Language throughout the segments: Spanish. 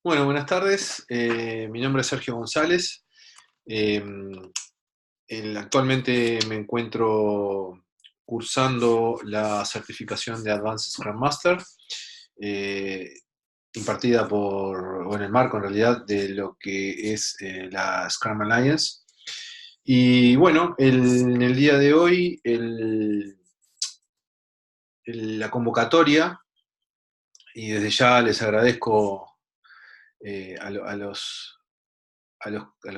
Bueno, buenas tardes. Mi nombre es Sergio González. Eh, Actualmente me encuentro cursando la certificación de Advanced Scrum Master, eh, impartida o en el marco en realidad de lo que es la Scrum Alliance. Y bueno, en el día de hoy la convocatoria, y desde ya les agradezco a los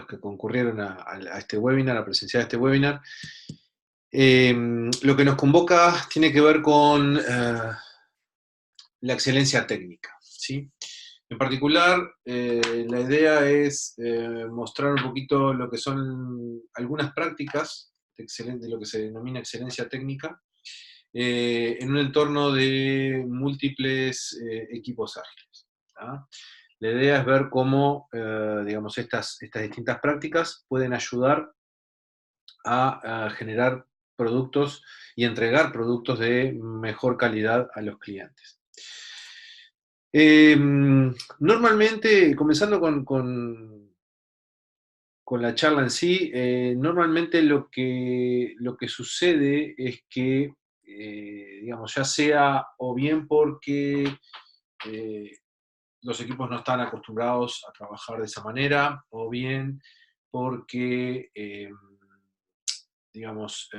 que concurrieron a este webinar, a presenciar este webinar. Lo que nos convoca tiene que ver con la excelencia técnica, ¿sí? En particular, la idea es mostrar un poquito lo que son algunas prácticas de lo que se denomina excelencia técnica en un entorno de múltiples equipos ágiles. ¿Tá? La idea es ver cómo, digamos, estas distintas prácticas pueden ayudar a generar productos y entregar productos de mejor calidad a los clientes. Normalmente, comenzando con la charla en sí, normalmente lo que sucede es que, digamos, ya sea o bien porque eh, los equipos no están acostumbrados a trabajar de esa manera, o bien porque, digamos,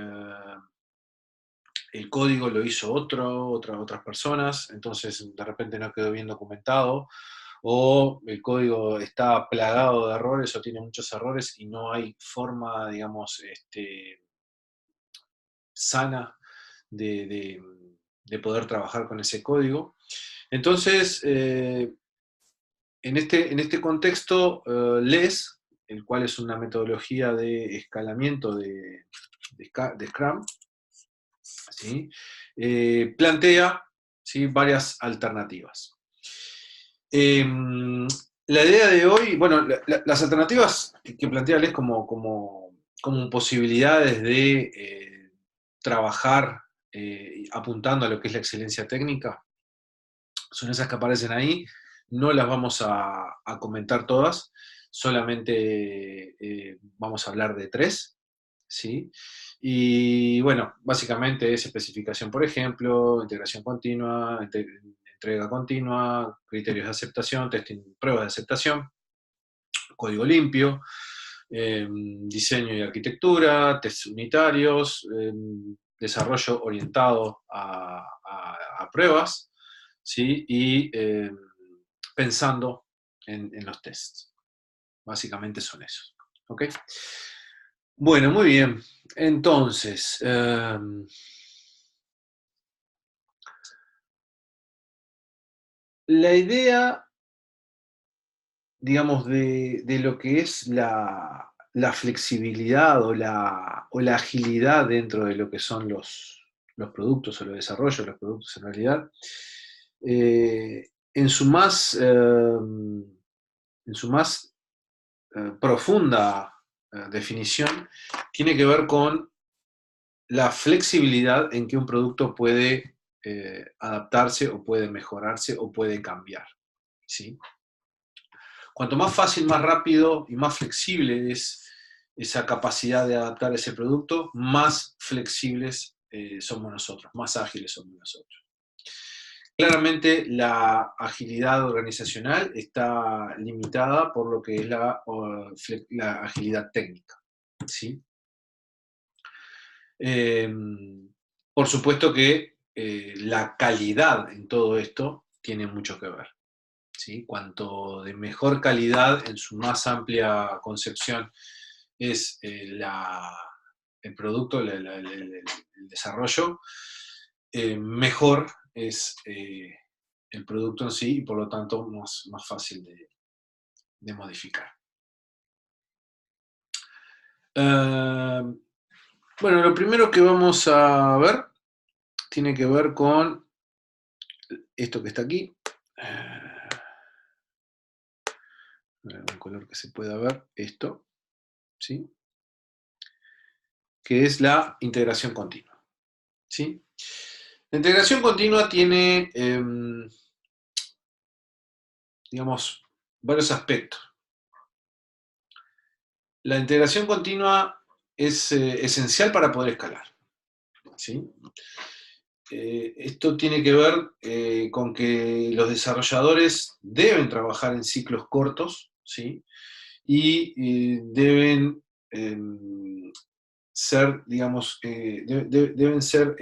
el código lo hizo otras personas, entonces de repente no quedó bien documentado, o el código está plagado de errores o tiene muchos errores y no hay forma, digamos, sana de poder trabajar con ese código. Entonces, en este contexto, LES, el cual es una metodología de escalamiento de Scrum, ¿sí? Plantea, ¿sí?, varias alternativas. La idea de hoy, bueno, las alternativas que plantea LES como posibilidades de trabajar apuntando a lo que es la excelencia técnica, son esas que aparecen ahí. No las vamos a comentar todas, solamente vamos a hablar de tres, ¿sí? Y bueno, básicamente es especificación, por ejemplo, integración continua, entrega continua, criterios de aceptación, testing, pruebas de aceptación, código limpio, diseño y arquitectura, test unitarios, desarrollo orientado a pruebas, ¿sí? Y pensando en los tests. Básicamente son esos. ¿Ok? Bueno, muy bien. Entonces, la idea, digamos, de lo que es la flexibilidad o la agilidad dentro de lo que son los productos o los desarrollos de los productos en realidad, en su en su más profunda definición, tiene que ver con la flexibilidad en que un producto puede adaptarse o puede mejorarse o puede cambiar, ¿sí? Cuanto más fácil, más rápido y más flexible es esa capacidad de adaptar ese producto, más flexibles somos nosotros, más ágiles somos nosotros. Claramente la agilidad organizacional está limitada por lo que es la agilidad técnica, ¿sí? Eh, por supuesto que la calidad en todo esto tiene mucho que ver, ¿sí? Cuanto de mejor calidad en su más amplia concepción es el producto, el desarrollo, mejor es el producto en sí y por lo tanto más fácil de modificar. Bueno, lo primero que vamos a ver tiene que ver con esto que está aquí. Un color que se pueda ver, esto, ¿sí? Que es la integración continua, ¿sí? La integración continua tiene, digamos, varios aspectos. La integración continua es esencial para poder escalar, ¿sí? Esto tiene que ver con que los desarrolladores deben trabajar en ciclos cortos, ¿sí? Y deben ser, digamos, deben ser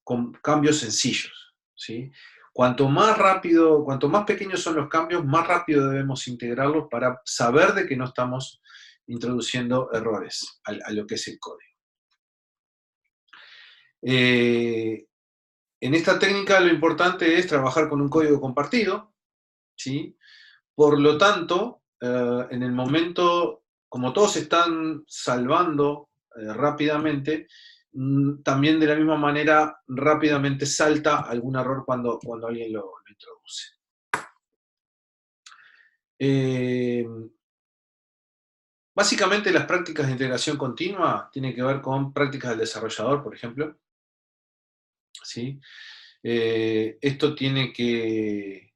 con cambios sencillos, ¿sí? Cuanto más rápido, cuanto más pequeños son los cambios, más rápido debemos integrarlos para saber de que no estamos introduciendo errores a lo que es el código. En esta técnica lo importante es trabajar con un código compartido, ¿sí? Por lo tanto, en el momento, como todos se están salvando rápidamente, también de la misma manera rápidamente salta algún error cuando alguien lo introduce. Básicamente las prácticas de integración continua tienen que ver con prácticas del desarrollador, por ejemplo, ¿sí? Esto tiene que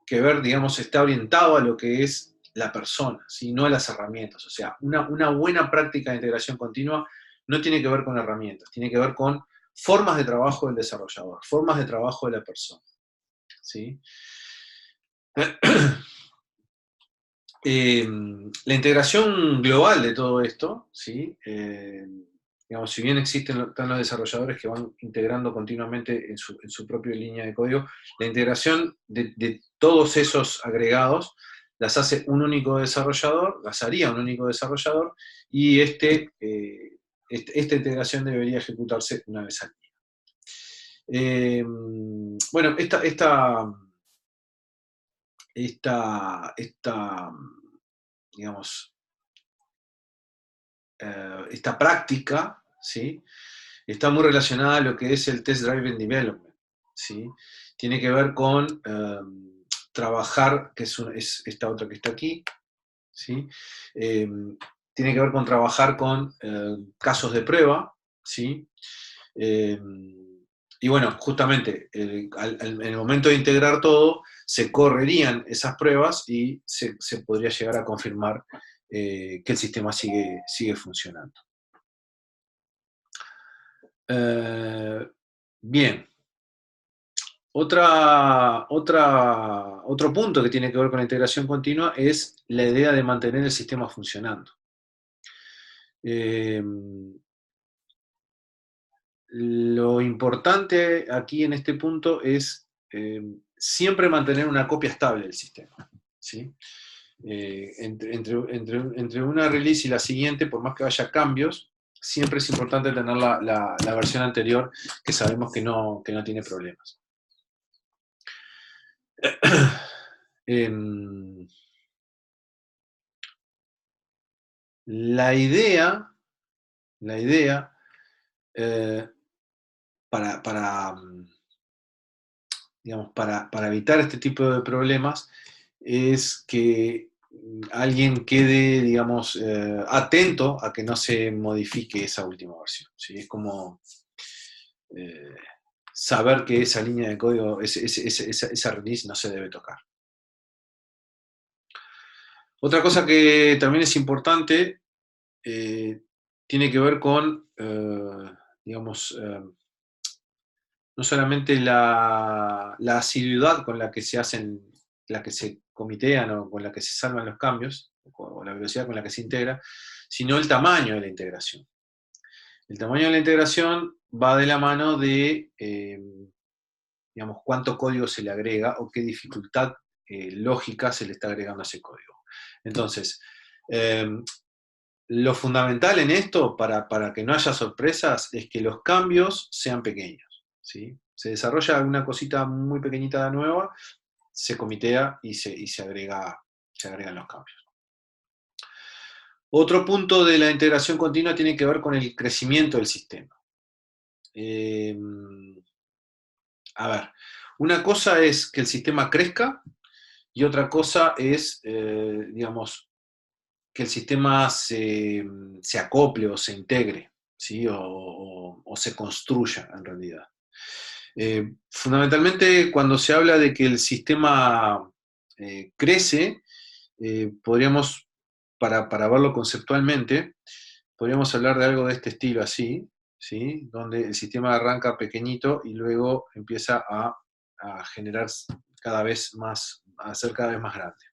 ver, digamos, está orientado a lo que es la persona, ¿sí? No a las herramientas. O sea, una buena práctica de integración continua no tiene que ver con herramientas, tiene que ver con formas de trabajo del desarrollador, formas de trabajo de la persona, ¿sí? La integración global de todo esto, ¿sí? Digamos, si bien están los desarrolladores que van integrando continuamente en su propia línea de código, la integración de todos esos agregados las hace un único desarrollador, las haría un único desarrollador, y esta integración debería ejecutarse una vez al día. Bueno, digamos, esta práctica, ¿sí? Está muy relacionada a lo que es el Test Driven Development, ¿sí? Tiene que ver con trabajar, que es esta otra que está aquí, ¿sí? Tiene que ver con trabajar con casos de prueba, ¿sí? Y bueno, justamente en el momento de integrar todo, se correrían esas pruebas y se podría llegar a confirmar que el sistema sigue funcionando. Bien. Otro punto que tiene que ver con la integración continua es la idea de mantener el sistema funcionando. Eh, lo importante aquí en este punto es siempre mantener una copia estable del sistema, ¿sí? Entre una release y la siguiente, por más que haya cambios, siempre es importante tener la versión anterior que sabemos que no tiene problemas. La idea eh, digamos, para evitar este tipo de problemas es que alguien quede, digamos, atento a que no se modifique esa última versión, ¿sí? Es como eh, saber que esa línea de código, esa release no se debe tocar. Otra cosa que también es importante tiene que ver con, digamos, no solamente la asiduidad con la que se hacen, la que se comitean o con la que se salvan los cambios, o la velocidad con la que se integra, sino el tamaño de la integración. El tamaño de la integración va de la mano de, digamos, cuánto código se le agrega o qué dificultad lógica se le está agregando a ese código. Entonces, lo fundamental en esto, para que no haya sorpresas, es que los cambios sean pequeños, ¿sí? Se desarrolla una cosita muy pequeñita nueva, se comitea y se agregan los cambios. Otro punto de la integración continua tiene que ver con el crecimiento del sistema. A ver, una cosa es que el sistema crezca y otra cosa es, digamos, que el sistema se acople o se integre, ¿sí? O se construya en realidad. Fundamentalmente, cuando se habla de que el sistema crece, podríamos, para verlo conceptualmente, podríamos hablar de algo de este estilo así, ¿sí? Donde el sistema arranca pequeñito y luego empieza a generar cada vez más, a ser cada vez más grande.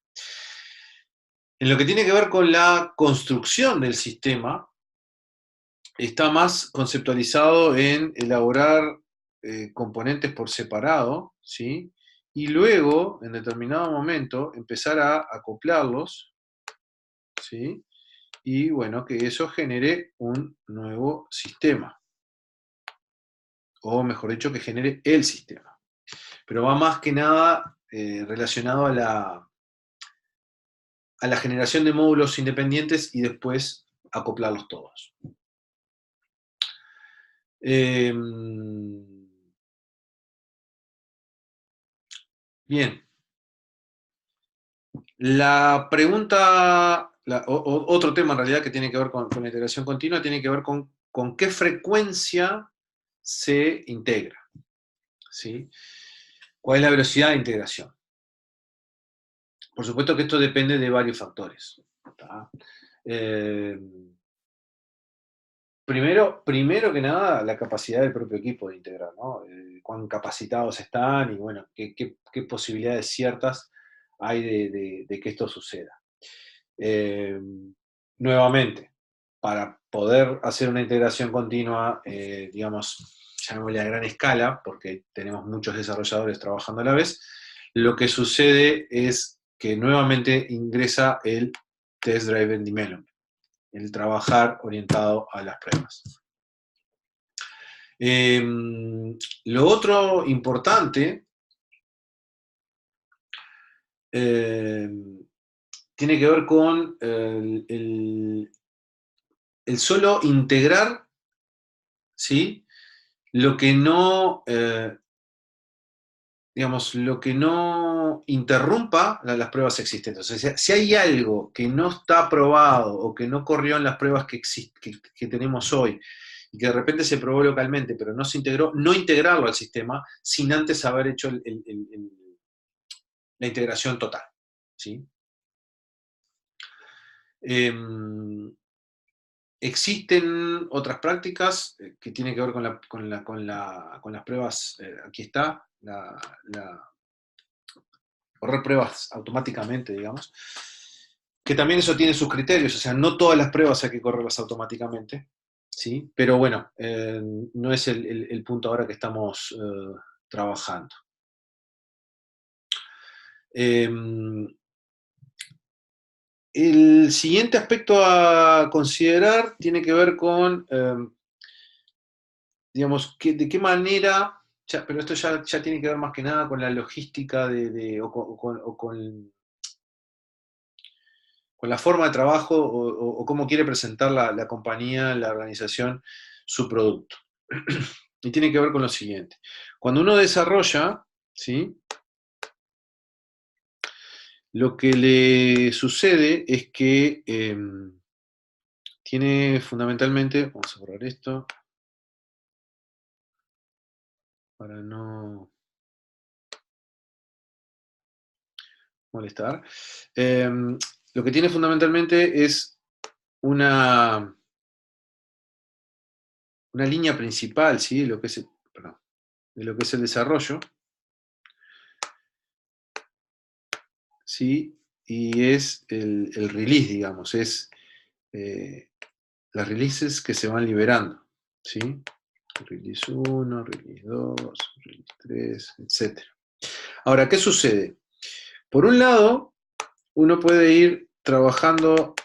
En lo que tiene que ver con la construcción del sistema, está más conceptualizado en elaborar componentes por separado, ¿sí? Y luego, en determinado momento, empezar a acoplarlos, ¿sí? Y bueno, que eso genere un nuevo sistema, o mejor dicho, que genere el sistema. Pero va más que nada relacionado a la generación de módulos independientes y después acoplarlos todos. Bien. La pregunta, otro tema en realidad que tiene que ver con la integración continua, tiene que ver con qué frecuencia se integra, ¿sí? ¿Cuál es la velocidad de integración? Por supuesto que esto depende de varios factores. Eh, primero que nada, la capacidad del propio equipo de integrar, ¿no? Cuán capacitados están y bueno, qué posibilidades ciertas hay de que esto suceda. Nuevamente, para poder hacer una integración continua, digamos, llamémosle a gran escala, porque tenemos muchos desarrolladores trabajando a la vez, lo que sucede es que nuevamente ingresa el Test Driven Development, el trabajar orientado a las pruebas. Lo otro importante tiene que ver con el solo integrar, ¿sí? Lo que no, digamos, lo que no interrumpa las pruebas existentes. O sea, si hay algo que no está probado o que no corrió en las pruebas que tenemos hoy y que de repente se probó localmente, pero no se integró, no integrarlo al sistema sin antes haber hecho la integración total, ¿sí? Existen otras prácticas que tienen que ver con las pruebas, aquí está, correr pruebas automáticamente, digamos, que también eso tiene sus criterios, o sea, no todas las pruebas hay que correrlas automáticamente, ¿sí? Pero bueno, no es el punto ahora que estamos trabajando. El siguiente aspecto a considerar tiene que ver con, digamos, de qué manera, pero esto ya tiene que ver más que nada con la logística o con la forma de trabajo o cómo quiere presentar la compañía, la organización, su producto. Y tiene que ver con lo siguiente. Cuando uno desarrolla, ¿sí? Lo que le sucede es que tiene fundamentalmente, vamos a borrar esto, para no molestar. Lo que tiene fundamentalmente es una línea principal, ¿sí? De lo que es el desarrollo, ¿sí? Y es el release, digamos, es las releases que se van liberando, ¿sí? Release 1, release 2, release 3, etc. Ahora, ¿qué sucede? Por un lado, uno puede ir trabajando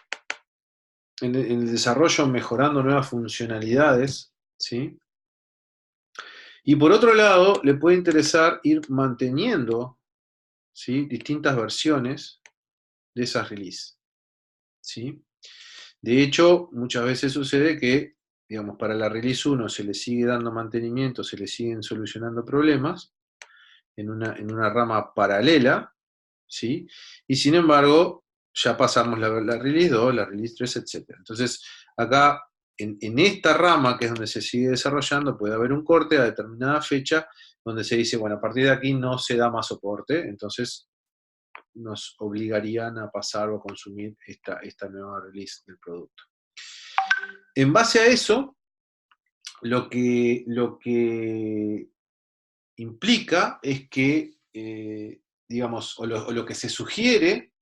en el desarrollo, mejorando nuevas funcionalidades, ¿sí? Y por otro lado, le puede interesar ir manteniendo, ¿sí? Distintas versiones de esas releases, ¿sí? De hecho, muchas veces sucede que, digamos, para la release 1 se le sigue dando mantenimiento, se le siguen solucionando problemas en una rama paralela, ¿sí? Y sin embargo, ya pasamos la release 2, la release 3, etc. Entonces, acá, en esta rama, que es donde se sigue desarrollando, puede haber un corte a determinada fecha, donde se dice, bueno, a partir de aquí no se da más soporte, entonces nos obligarían a pasar o a consumir esta nueva release del producto. En base a eso, lo que implica es que, digamos, o lo que se sugiere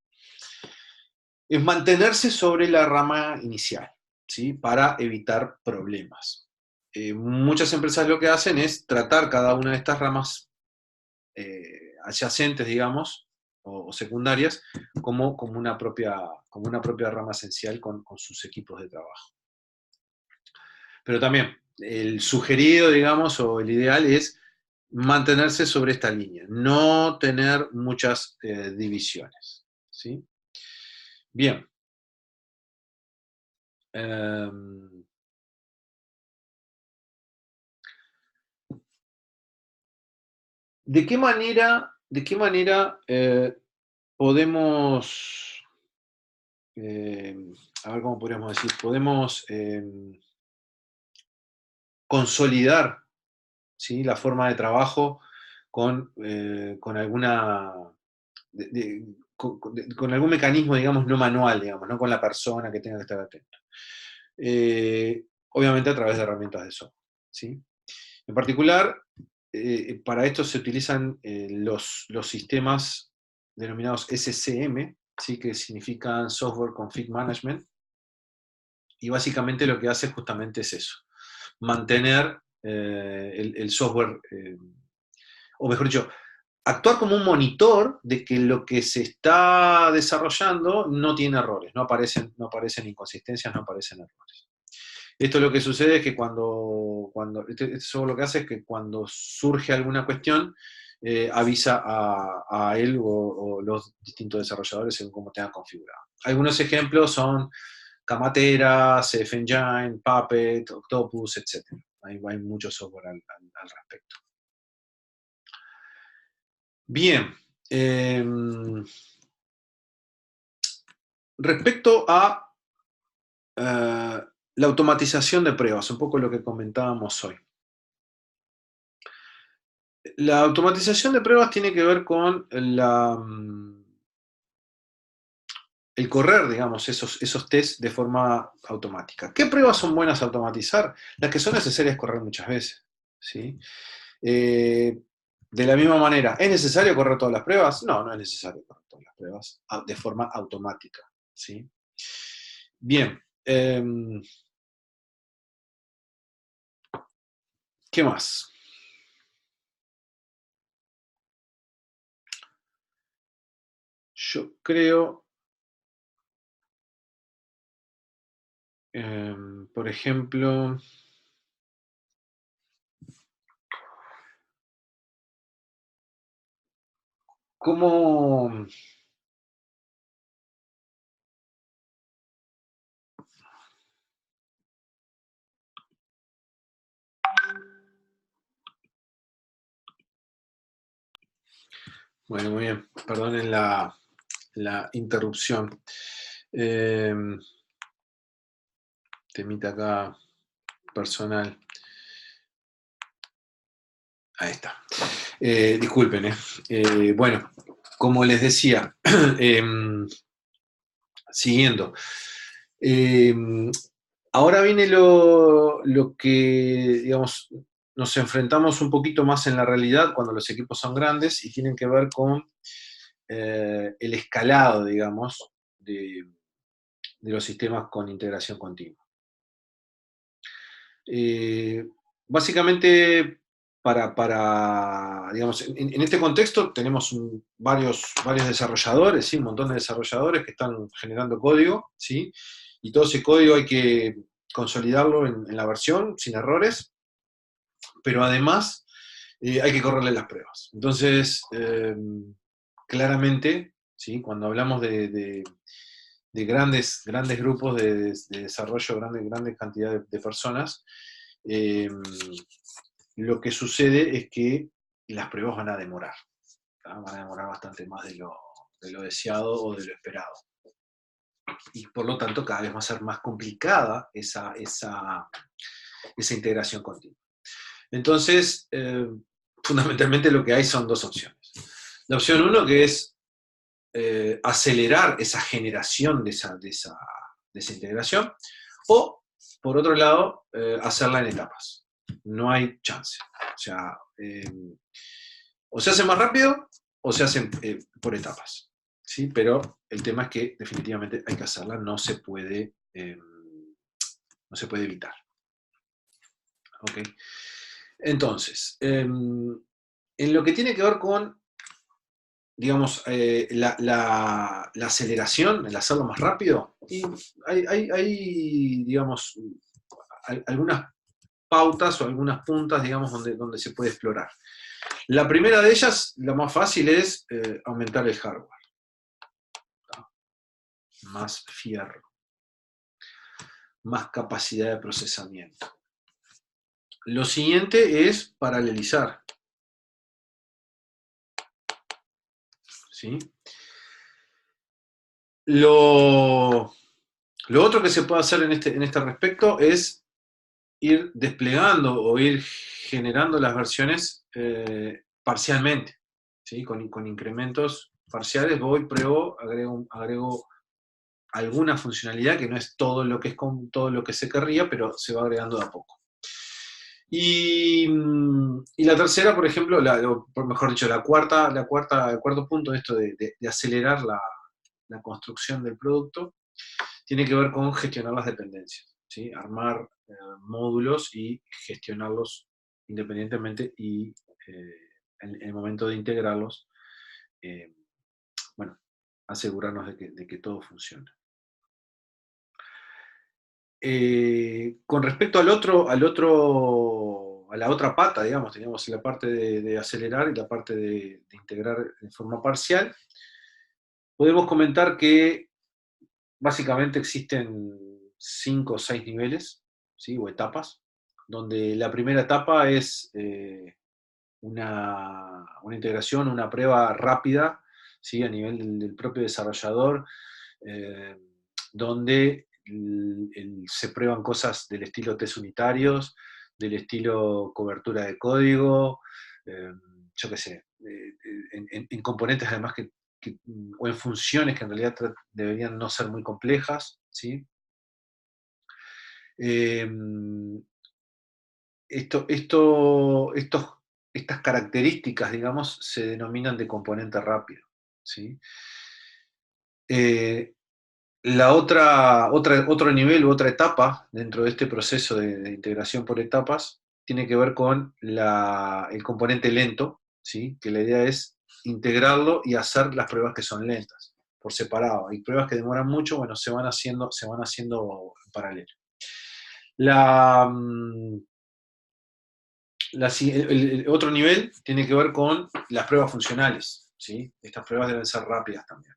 es mantenerse sobre la rama inicial, ¿sí? Para evitar problemas. Muchas empresas lo que hacen es tratar cada una de estas ramas adyacentes, digamos, o secundarias, como una propia rama esencial con sus equipos de trabajo. Pero también, el sugerido, digamos, o el ideal es mantenerse sobre esta línea, no tener muchas divisiones, ¿sí? Bien. ¿De qué manera podemos, a ver cómo podríamos decir, podemos consolidar, ¿sí? La forma de trabajo con alguna, con algún mecanismo, digamos, no manual, digamos, no con la persona que tenga que estar atento? Obviamente a través de herramientas de software, ¿sí? En particular, para esto se utilizan los sistemas denominados SCM, ¿sí? Que significan Software Config Management, y básicamente lo que hace justamente es eso, mantener el software, o mejor dicho, actuar como un monitor de que lo que se está desarrollando no tiene errores, no aparecen inconsistencias, no aparecen errores. Esto lo que sucede es que eso lo que hace es que cuando surge alguna cuestión, avisa a él o los distintos desarrolladores según cómo tengan configurado. Algunos ejemplos son Kamatera, CF Engine, Puppet, Octopus, etc. Hay mucho software al respecto. Bien. Respecto a la automatización de pruebas, un poco lo que comentábamos hoy. La automatización de pruebas tiene que ver con el correr, digamos, esos tests de forma automática. ¿Qué pruebas son buenas a automatizar? Las que son necesarias correr muchas veces, ¿sí? De la misma manera, ¿es necesario correr todas las pruebas? No, no es necesario correr todas las pruebas de forma automática, ¿sí? Bien. ¿Qué más? Yo creo, por ejemplo, cómo... Bueno, muy bien. Perdonen la interrupción. Temita acá personal. Ahí está. Disculpen. Bueno, como les decía, siguiendo. Ahora viene lo que, digamos, nos enfrentamos un poquito más en la realidad cuando los equipos son grandes y tienen que ver con el escalado, digamos, de los sistemas con integración continua. Básicamente, digamos, en este contexto tenemos varios desarrolladores, ¿sí? Un montón de desarrolladores que están generando código, ¿sí? Y todo ese código hay que consolidarlo en la versión sin errores, pero además hay que correrle las pruebas. Entonces, claramente, ¿sí? Cuando hablamos de grandes grupos de desarrollo, grandes cantidades de personas, lo que sucede es que las pruebas van a demorar, ¿tá? Van a demorar bastante más de lo deseado o de lo esperado. Y por lo tanto cada vez va a ser más complicada esa integración continua. Entonces, fundamentalmente lo que hay son dos opciones. La opción uno, que es acelerar esa generación de esa integración, o, por otro lado, hacerla en etapas. No hay chance. O sea, o se hace más rápido o se hace por etapas. ¿Sí? Pero el tema es que definitivamente hay que hacerla, no se puede evitar. ¿Okay? Entonces, en lo que tiene que ver con, digamos, la aceleración, el hacerlo más rápido, y hay digamos, algunas pautas o algunas puntas, digamos, donde se puede explorar. La primera de ellas, la más fácil, es aumentar el hardware. Más fierro, más capacidad de procesamiento. Lo siguiente es paralelizar. ¿Sí? Lo otro que se puede hacer en este respecto es ir desplegando o ir generando las versiones parcialmente, ¿sí? Con incrementos parciales. Voy, pruebo, agrego alguna funcionalidad que no es todo lo que se querría, pero se va agregando de a poco. Y la tercera, por ejemplo, mejor dicho, el cuarto punto de esto de acelerar la construcción del producto, tiene que ver con gestionar las dependencias, ¿sí? Armar módulos y gestionarlos independientemente, y en el momento de integrarlos, bueno, asegurarnos de que todo funcione. Con respecto a la otra pata, digamos, teníamos la parte de acelerar y la parte de integrar en forma parcial. Podemos comentar que básicamente existen 5 o 6 niveles, ¿sí? O etapas, donde la primera etapa es una integración, una prueba rápida, ¿sí? A nivel del propio desarrollador, donde se prueban cosas del estilo test unitarios, del estilo cobertura de código, yo qué sé, en componentes además o en funciones que en realidad deberían no ser muy complejas, ¿sí? Estas características, digamos, se denominan de componente rápido, ¿sí? Otro nivel u otra etapa dentro de este proceso de integración por etapas tiene que ver con el componente lento, ¿sí? Que la idea es integrarlo y hacer las pruebas que son lentas, por separado. Hay pruebas que demoran mucho, bueno, se van haciendo en paralelo. El otro nivel tiene que ver con las pruebas funcionales, ¿sí? Estas pruebas deben ser rápidas también.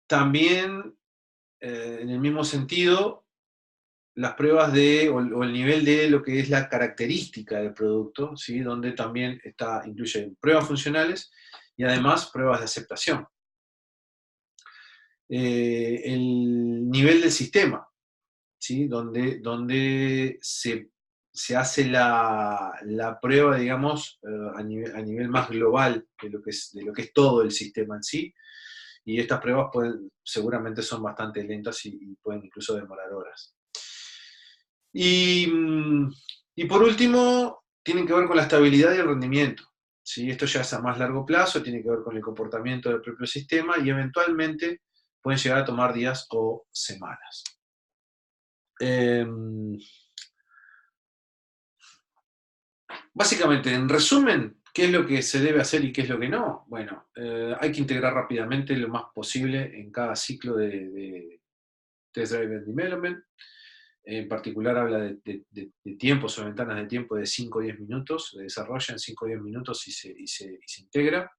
También, en el mismo sentido, las pruebas o el nivel de lo que es la característica del producto, ¿sí? Donde también incluye pruebas funcionales y además pruebas de aceptación. El nivel del sistema, ¿sí? Donde se hace la prueba, digamos, a nivel más global de lo que es todo el sistema en sí. Y estas pruebas seguramente son bastante lentas y pueden incluso demorar horas. Y por último, tienen que ver con la estabilidad y el rendimiento, ¿sí? Esto ya es a más largo plazo, tiene que ver con el comportamiento del propio sistema y eventualmente pueden llegar a tomar días o semanas. Básicamente, en resumen, ¿qué es lo que se debe hacer y qué es lo que no? Bueno, hay que integrar rápidamente lo más posible en cada ciclo de Test Driven Development. En particular habla de tiempos o ventanas de tiempo de 5 o 10 minutos, de desarrollo en 5 o 10 minutos y se integra.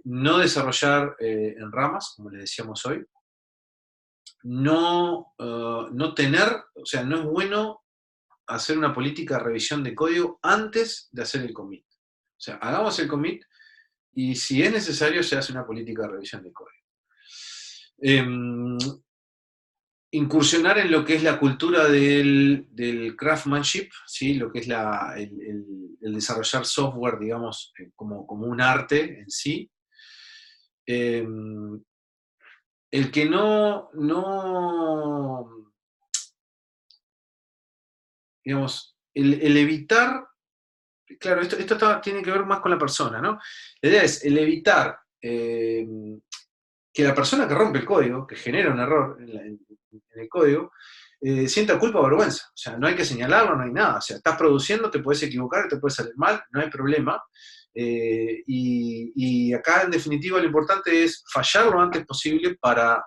No desarrollar en ramas, como les decíamos hoy. No es bueno hacer una política de revisión de código antes de hacer el commit. O sea, hagamos el commit y si es necesario se hace una política de revisión de código. Incursionar en lo que es la cultura del craftsmanship, ¿sí? Lo que es el desarrollar software, digamos, como un arte en sí. El que digamos, el evitar, claro, tiene que ver más con la persona, ¿no? La idea es el evitar que la persona que rompe el código, que genera un error en el código, sienta culpa o vergüenza. O sea, no hay que señalarlo, no hay nada. O sea, estás produciendo, te puedes equivocar, te puede salir mal, no hay problema. Y acá, en definitiva, lo importante es fallar lo antes posible para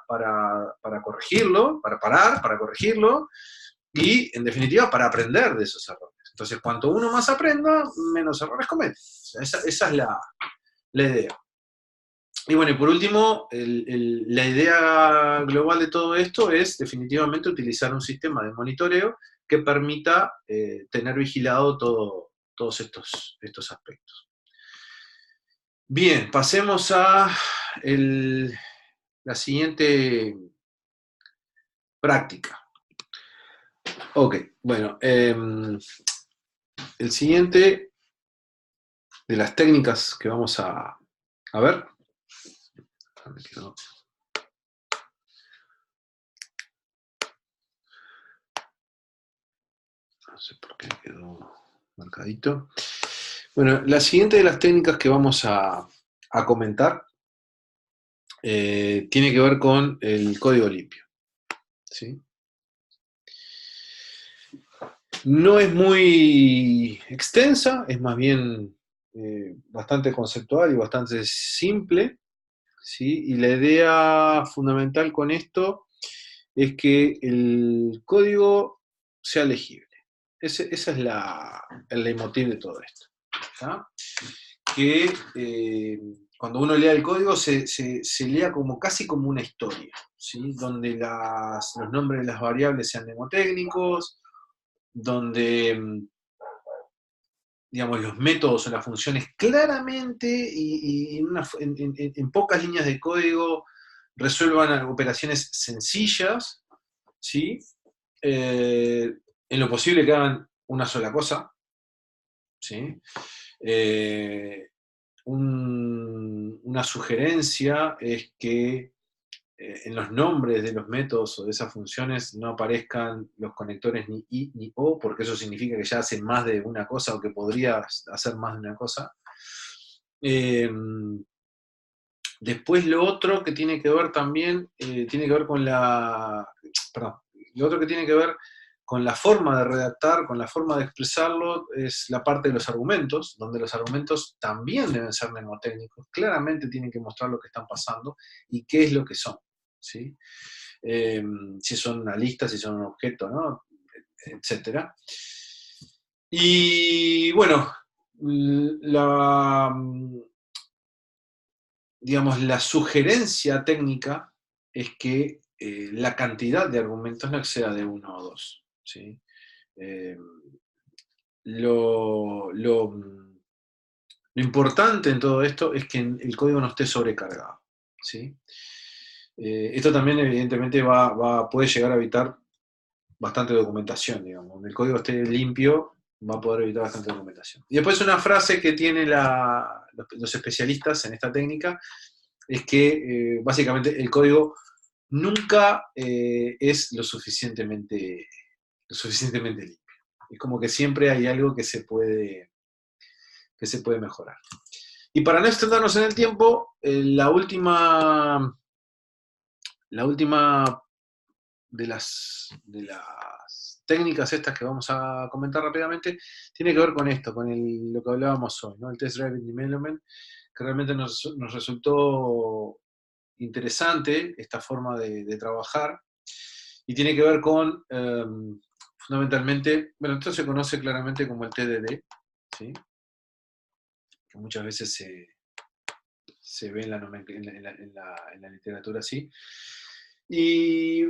corregirlo, para parar, para corregirlo, y, en definitiva, para aprender de esos errores. Entonces, cuanto uno más aprenda, menos errores comete. O sea, esa es la idea. Y bueno, y por último, la idea global de todo esto es definitivamente utilizar un sistema de monitoreo que permita tener vigilado todos estos aspectos. Bien, pasemos a la siguiente práctica. Ok, bueno, el siguiente de las técnicas que vamos a ver. Me quedó. No sé por qué quedó marcadito. Bueno, la siguiente de las técnicas que vamos a comentar tiene que ver con el código limpio. ¿Sí? No es muy extensa, es más bien bastante conceptual y bastante simple. ¿Sí? Y la idea fundamental con esto es que el código sea legible. Esa es el leitmotiv de todo esto. ¿Tá? Que cuando uno lea el código se lea casi como una historia, ¿sí? Donde los nombres de las variables sean mnemotécnicos, donde digamos, los métodos o las funciones claramente y en pocas líneas de código resuelvan operaciones sencillas, ¿sí? En lo posible que hagan una sola cosa, ¿sí? Una sugerencia es que en los nombres de los métodos o de esas funciones no aparezcan los conectores ni i ni o, porque eso significa que ya hacen más de una cosa o que podría hacer más de una cosa. Después lo otro que tiene que ver también, tiene que ver con perdón, lo otro que tiene que ver con la forma de redactar, con la forma de expresarlo, es la parte de los argumentos, donde los argumentos también deben ser mnemotécnicos, claramente tienen que mostrar lo que están pasando y qué es lo que son, ¿sí? Si son una lista, si son un objeto, ¿no? Etcétera. Y bueno, digamos, la sugerencia técnica es que la cantidad de argumentos no exceda de uno o dos, ¿sí? Eh, lo importante en todo esto es que el código no esté sobrecargado, ¿sí? Esto también evidentemente puede llegar a evitar bastante documentación, digamos. Donde el código esté limpio, va a poder evitar bastante documentación. Y después una frase que tienen los especialistas en esta técnica es que básicamente el código nunca es lo suficientemente limpio. Es como que siempre hay algo que se puede mejorar. Y para no extendernos en el tiempo, la última de las técnicas estas que vamos a comentar rápidamente tiene que ver con esto, con lo que hablábamos hoy, ¿no? El Test Driven Development, que realmente nos resultó interesante esta forma de trabajar, y tiene que ver con, fundamentalmente, bueno, esto se conoce claramente como el TDD, ¿sí? Que muchas veces se ve en la literatura así. Y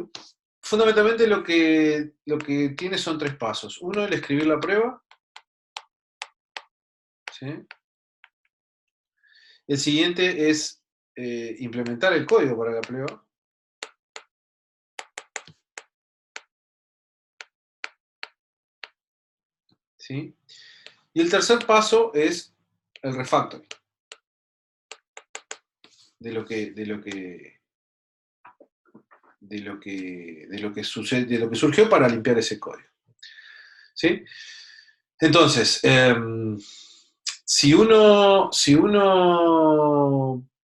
fundamentalmente lo que tiene son tres pasos. Uno, el escribir la prueba, ¿sí? El siguiente es implementar el código para la prueba. ¿Sí? Y el tercer paso es el refactoring sucede, de lo que surgió para limpiar ese código. ¿Sí? Entonces, si uno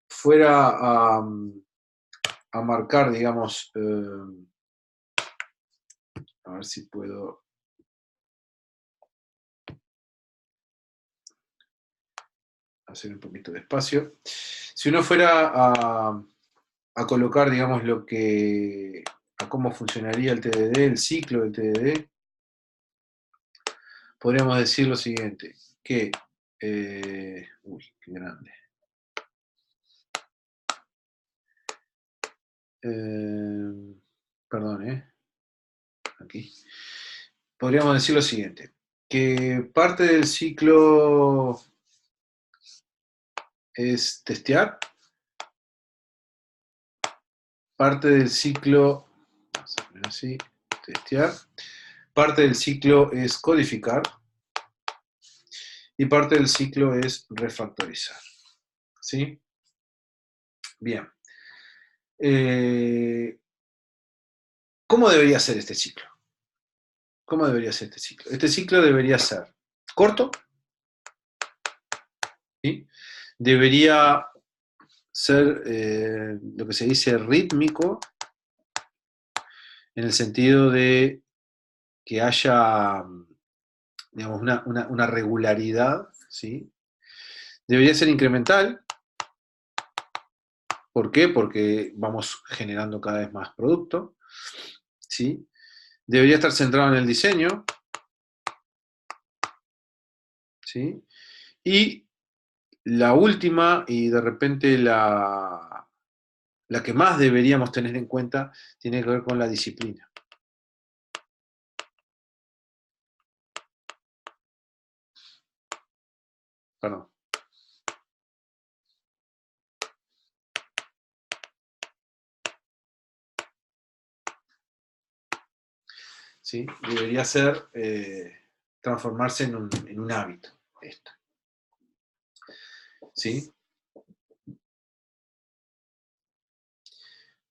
fuera a marcar, digamos, a ver si puedo hacer un poquito de espacio. Si uno fuera a colocar, digamos, a cómo funcionaría el TDD, el ciclo del TDD, podríamos decir lo siguiente, que, uy, qué grande. Perdón, aquí. Podríamos decir lo siguiente, que parte del ciclo es testear, parte del ciclo, vamos a poner así, testear, parte del ciclo es codificar y parte del ciclo es refactorizar. ¿Sí? Bien. ¿Cómo debería ser este ciclo? ¿Cómo debería ser este ciclo? Este ciclo debería ser corto, ¿sí? Debería ser lo que se dice rítmico, en el sentido de que haya, digamos, una regularidad, ¿sí? Debería ser incremental. ¿Por qué? Porque vamos generando cada vez más producto, ¿sí? Debería estar centrado en el diseño, ¿sí? Y la última, y de repente la que más deberíamos tener en cuenta, tiene que ver con la disciplina. Perdón. ¿Sí? Debería ser transformarse en un hábito esto. ¿Sí?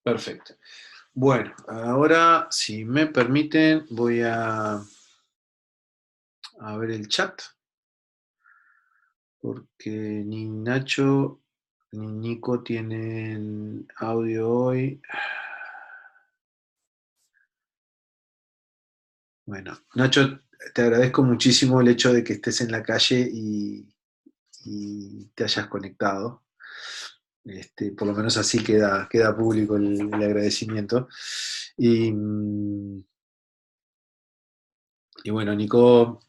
Perfecto. Bueno, ahora, si me permiten, voy a ver el chat, porque ni Nacho ni Nico tienen audio hoy. Bueno, Nacho, te agradezco muchísimo el hecho de que estés en la calle y te hayas conectado. Por lo menos así queda público el agradecimiento. Y, y bueno, Nico,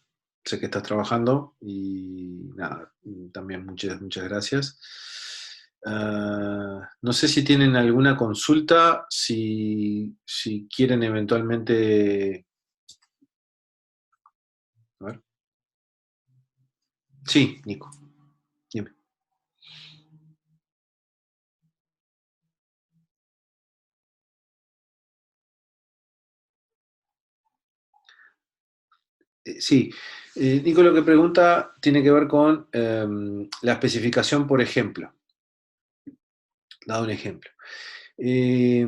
sé que estás trabajando y nada, también muchas gracias. No sé si tienen alguna consulta, si quieren eventualmente... A ver. Sí, Nico, dime. Sí, Nico lo que pregunta tiene que ver con la especificación por ejemplo. Dado un ejemplo. Eh,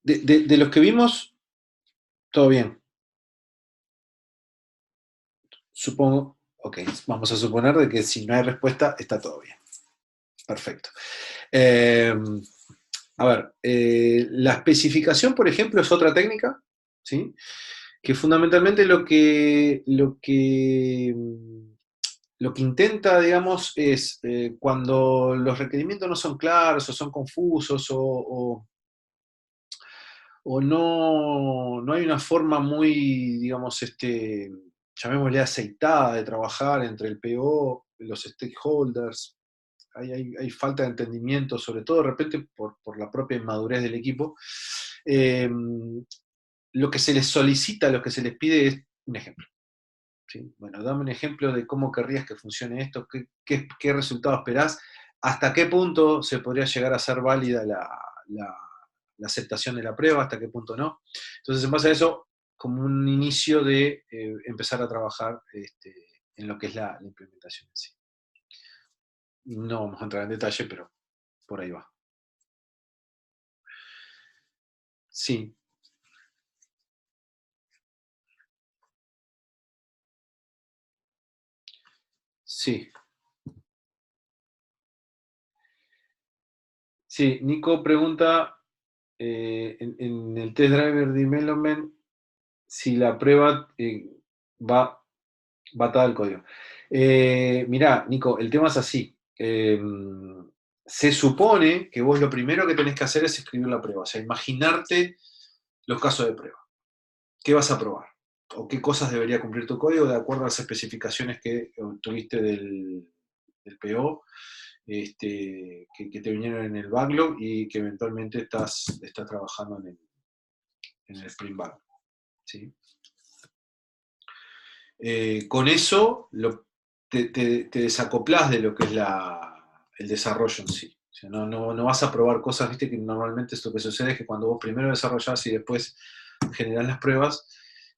de los que vimos, todo bien. Supongo, ok, vamos a suponer de que si no hay respuesta, está todo bien. Perfecto. Eh, a ver, la especificación, por ejemplo, es otra técnica, ¿sí? Que fundamentalmente lo que intenta, digamos, es cuando los requerimientos no son claros o son confusos o no hay una forma muy, digamos, llamémosle aceitada de trabajar entre el PO, los stakeholders, hay falta de entendimiento, sobre todo de repente por la propia inmadurez del equipo. Eh, lo que se les solicita, lo que se les pide es un ejemplo. ¿Sí? Bueno, dame un ejemplo de cómo querrías que funcione esto, qué resultado esperás, hasta qué punto se podría llegar a ser válida la aceptación de la prueba, hasta qué punto no. Entonces, en base a eso, como un inicio de empezar a trabajar en lo que es la implementación en sí. No vamos a entrar en detalle, pero por ahí va. Sí, sí. Sí, Nico pregunta en el test driver development si la prueba va batada el código. Mirá, Nico, el tema es así. Se supone que vos lo primero que tenés que hacer es escribir la prueba, o sea, imaginarte los casos de prueba. ¿Qué vas a probar? ¿O qué cosas debería cumplir tu código de acuerdo a las especificaciones que obtuviste del PO, que te vinieron en el backlog y que eventualmente estás trabajando en el Spring Backlog? ¿Sí? Con eso te desacoplás de lo que es el desarrollo en sí. O sea, no vas a probar cosas, viste que normalmente esto que sucede es que cuando vos primero desarrollás y después generás las pruebas,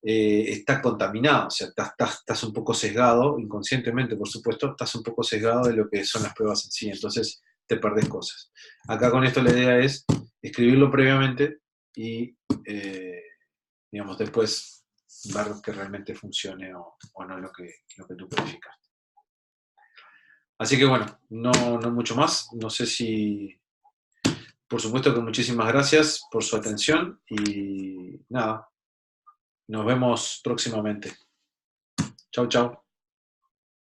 está contaminado, o sea, estás un poco sesgado, inconscientemente por supuesto, estás un poco sesgado de lo que son las pruebas en sí, entonces te perdés cosas. Acá con esto la idea es escribirlo previamente y, digamos, después ver que realmente funcione o no lo que tú codificaste. Así que bueno, no mucho más. No sé si, por supuesto que muchísimas gracias por su atención y nada, nos vemos próximamente. Chau, chau.